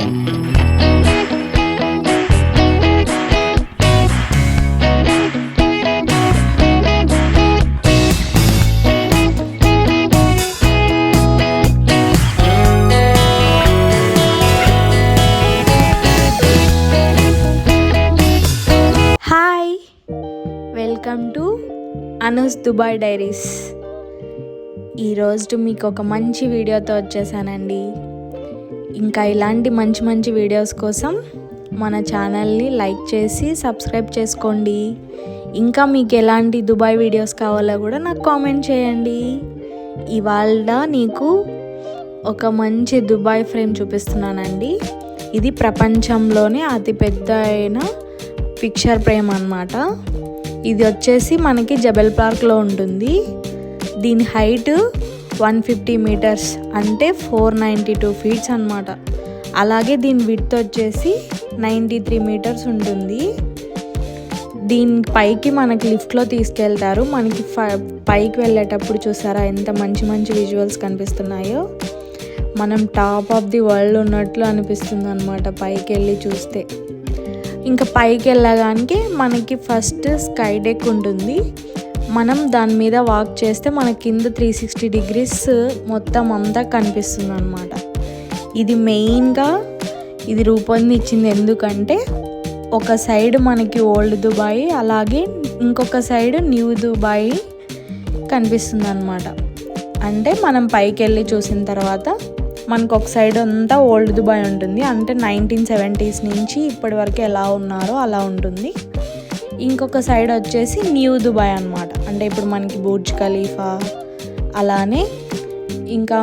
Welcome to Anu's Dubai diaries. ఈరోజు మీకు ఒక మంచి వీడియోతో వచ్చేసానండి. ఇంకా ఇలాంటి మంచి మంచి వీడియోస్ కోసం మన ఛానల్ని లైక్ చేసి సబ్స్క్రైబ్ చేసుకోండి. ఇంకా మీకు ఎలాంటి దుబాయ్ వీడియోస్ కావాలో కూడా నాకు కామెంట్ చేయండి. ఇవాళ నీకు ఒక మంచి దుబాయ్ ఫ్రేమ్ చూపిస్తున్నానండి. ఇది ప్రపంచంలోనే అతిపెద్ద అయిన పిక్చర్ ఫ్రేమ్ అన్నమాట. ఇది వచ్చేసి మనకి జబల్ పార్క్లో ఉంటుంది. దీని హైట్ 150 మీటర్స్ అంటే 492 ఫీట్స్ అన్నమాట. అలాగే దీని విడ్త్ వచ్చేసి 93 మీటర్స్ ఉంటుంది. దీని పైకి మనకి లిఫ్ట్లో తీసుకెళ్తారు. మనకి పైకి వెళ్ళేటప్పుడు చూసారా ఎంత మంచి మంచి విజువల్స్ కనిపిస్తున్నాయో. మనం టాప్ ఆఫ్ ది వరల్డ్ ఉన్నట్లు అనిపిస్తుంది అన్నమాట పైకి వెళ్ళి చూస్తే. ఇంకా పైకి వెళ్ళగానికి మనకి ఫస్ట్ స్కై డెక్ ఉంటుంది. మనం దాని మీద వాక్ చేస్తే మన కింద 360 డిగ్రీస్ మొత్తం అంతా కనిపిస్తుంది అన్నమాట. ఇది మెయిన్గా ఇది రూపొందించింది ఎందుకంటే ఒక సైడ్ మనకి ఓల్డ్ దుబాయ్, అలాగే ఇంకొక సైడ్ న్యూ దుబాయ్ కనిపిస్తుంది అన్నమాట. అంటే మనం పైకి వెళ్ళి చూసిన తర్వాత మనకు ఒక సైడ్ అంతా ఓల్డ్ దుబాయ్ ఉంటుంది. అంటే 1970s నుంచి ఇప్పటి వరకు ఎలా ఉన్నారో అలా ఉంటుంది. ఇంకొక సైడ్ వచ్చేసి న్యూ దుబాయ్ అన్నమాట. అంటే ఇప్పుడు మనకి బుర్జ్ ఖలీఫా అలానే ఇంకా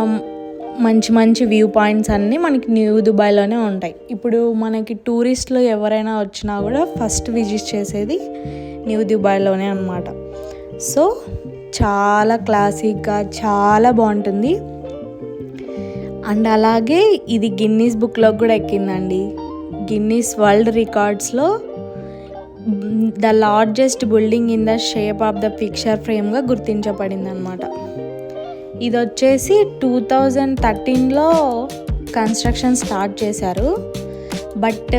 మంచి మంచి వ్యూ పాయింట్స్ అన్నీ మనకి న్యూ దుబాయ్లోనే ఉంటాయి. ఇప్పుడు మనకి టూరిస్టులు ఎవరైనా వచ్చినా కూడా ఫస్ట్ విజిట్ చేసేది న్యూ దుబాయ్లోనే అన్నమాట. సో చాలా క్లాసిక్గా చాలా బాగుంటుంది. అండ్ అలాగే ఇది గిన్నీస్ బుక్లో కూడా ఎక్కిందండి. గిన్నీస్ వరల్డ్ రికార్డ్స్లో the largest building in the shape of the picture ఫ్రేమ్గా గుర్తించబడింది అనమాట. ఇది వచ్చేసి 2013లో కన్స్ట్రక్షన్ స్టార్ట్ చేశారు. బట్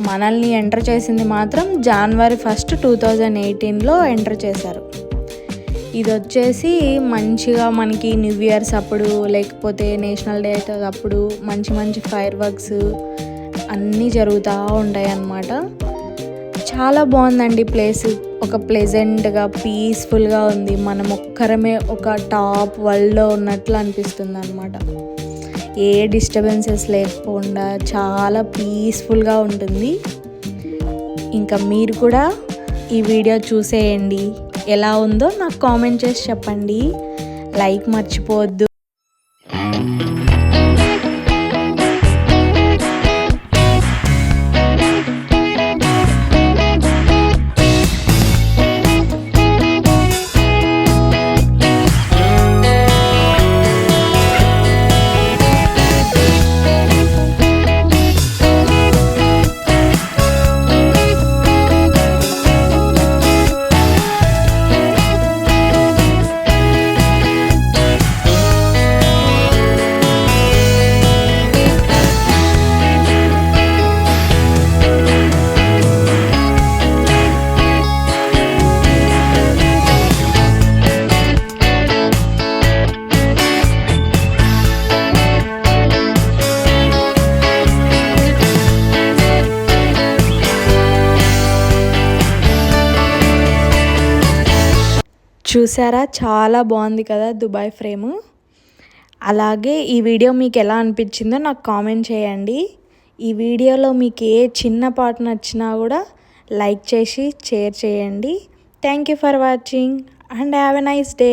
మనల్ని ఎంటర్ చేసింది మాత్రం January 1, 2018లో ఎంటర్ చేశారు. ఇది వచ్చేసి మంచిగా మనకి న్యూ ఇయర్స్ అప్పుడు లేకపోతే నేషనల్ డే అప్పుడు మంచి మంచి ఫైర్ వర్క్స్ అన్నీ జరుగుతూ ఉంటాయి అన్నమాట. చాలా బాగుందండి ప్లేస్. ఒక ప్లెజెంట్గా పీస్ఫుల్గా ఉంది. మనం ఒక్కరమే ఒక టాప్ వరల్డ్లో ఉన్నట్లు అనిపిస్తుంది అన్నమాట. ఏ డిస్టర్బెన్సెస్ లేకుండా చాలా పీస్ఫుల్గా ఉంటుంది. ఇంకా మీరు కూడా ఈ వీడియో చూసేయండి. ఎలా ఉందో నాకు కామెంట్ చేసి చెప్పండి. లైక్ మర్చిపోవద్దు. చూసారా చాలా బాగుంది కదా దుబాయ్ ఫ్రేమ్. అలాగే ఈ వీడియో మీకు ఎలా అనిపించిందో నాకు కామెంట్ చేయండి. ఈ వీడియోలో మీకు ఏ చిన్న పార్ట్ నచ్చినా కూడా లైక్ చేసి షేర్ చేయండి. Thank you for watching and have a nice day.